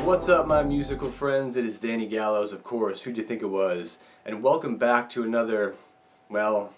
What's up, my musical friends? It is Danny Gallows, of course. Who'd you think it was? And welcome back to another, well,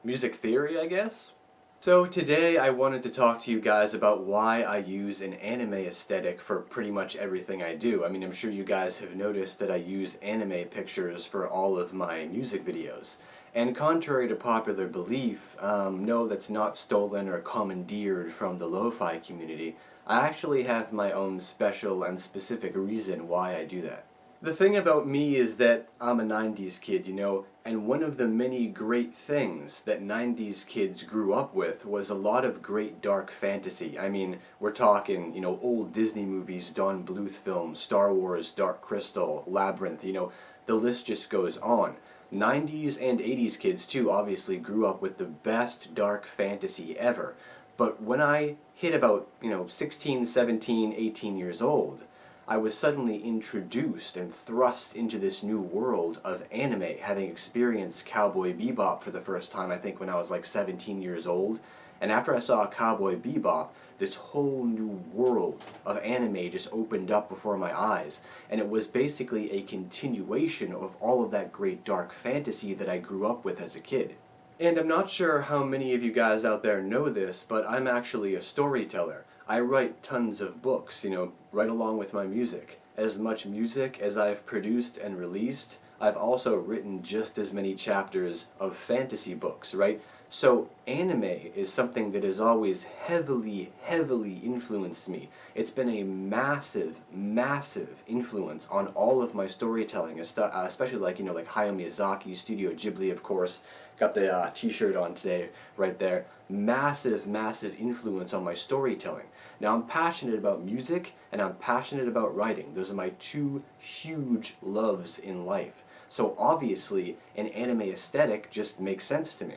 music theory, I guess? So today I wanted to talk to you guys about why I use an anime aesthetic for pretty much everything I do. I mean, I'm sure you guys have noticed that I use anime pictures for all of my music videos. And contrary to popular belief, no, that's not stolen or commandeered from the lo-fi community. I actually have my own special and specific reason why I do that. The thing about me is that I'm a 90s kid, you know, and one of the many great things that 90s kids grew up with was a lot of great dark fantasy. I mean, we're talking, you know, old Disney movies, Don Bluth films, Star Wars, Dark Crystal, Labyrinth, you know, the list just goes on. 90s and 80s kids too obviously grew up with the best dark fantasy ever. But when I hit about, 16, 17, 18 years old, I was suddenly introduced and thrust into this new world of anime, having experienced Cowboy Bebop for the first time, I think when I was like 17 years old. And after I saw Cowboy Bebop, this whole new world of anime just opened up before my eyes. And it was basically a continuation of all of that great dark fantasy that I grew up with as a kid. And I'm not sure how many of you guys out there know this, but I'm actually a storyteller. I write tons of books, right along with my music. As much music as I've produced and released, I've also written just as many chapters of fantasy books, right? So anime is something that has always heavily, heavily influenced me. It's been a massive, massive influence on all of my storytelling, especially like Hayao Miyazaki, Studio Ghibli, of course. Got the t-shirt on today, right there. Massive, massive influence on my storytelling. Now I'm passionate about music and I'm passionate about writing. Those are my two huge loves in life. So obviously an anime aesthetic just makes sense to me.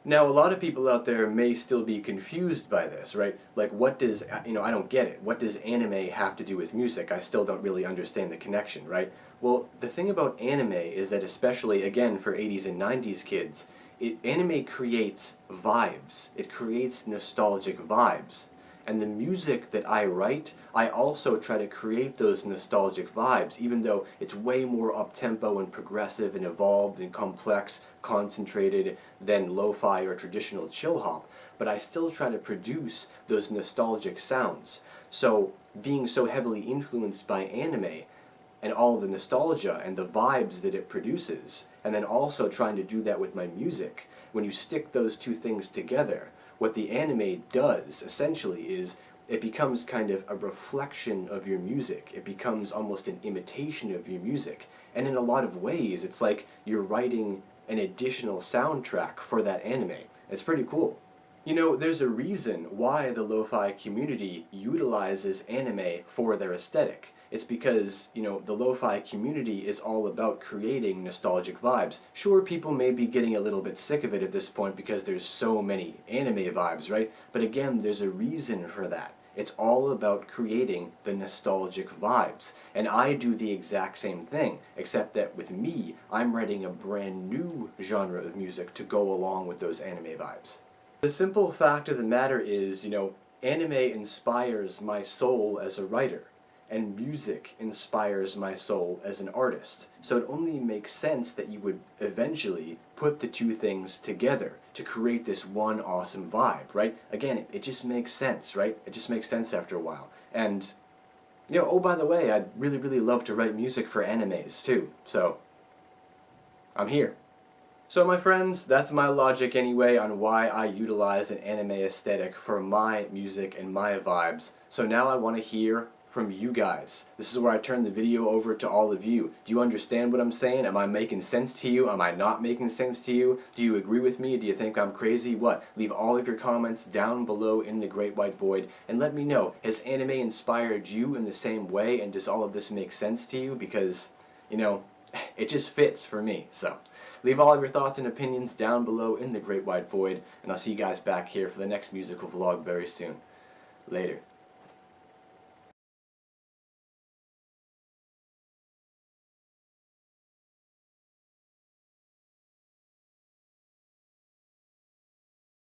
Now, a lot of people out there may still be confused by this, right? Like, what does, I don't get it. What does anime have to do with music? I still don't really understand the connection, right? Well, the thing about anime is that, especially, again, for 80s and 90s kids, anime creates vibes. It creates nostalgic vibes. And the music that I write, I also try to create those nostalgic vibes, even though it's way more up-tempo and progressive and evolved and complex, concentrated than lo-fi or traditional chill hop, but I still try to produce those nostalgic sounds. So, being so heavily influenced by anime, and all the nostalgia and the vibes that it produces, and then also trying to do that with my music, when you stick those two things together, what the anime does, essentially, is it becomes kind of a reflection of your music. It becomes almost an imitation of your music. And in a lot of ways, it's like you're writing an additional soundtrack for that anime. It's pretty cool. You know, there's a reason why the lo-fi community utilizes anime for their aesthetic. It's because, the lo-fi community is all about creating nostalgic vibes. Sure, people may be getting a little bit sick of it at this point because there's so many anime vibes, right? But again, there's a reason for that. It's all about creating the nostalgic vibes. And I do the exact same thing, except that with me, I'm writing a brand new genre of music to go along with those anime vibes. The simple fact of the matter is, anime inspires my soul as a writer, and music inspires my soul as an artist. So it only makes sense that you would eventually put the two things together to create this one awesome vibe, right? Again, it just makes sense, right? It just makes sense after a while. And, oh, by the way, I'd really, really love to write music for animes, too. So, I'm here. So my friends, that's my logic anyway on why I utilize an anime aesthetic for my music and my vibes. So now I want to hear from you guys. This is where I turn the video over to all of you. Do you understand what I'm saying? Am I making sense to you? Am I not making sense to you? Do you agree with me? Do you think I'm crazy? What? Leave all of your comments down below in the great white void and let me know. Has anime inspired you in the same way, and does all of this make sense to you? Because, it just fits for me. So leave all of your thoughts and opinions down below in the great white void, and I'll see you guys back here for the next musical vlog very soon. Later.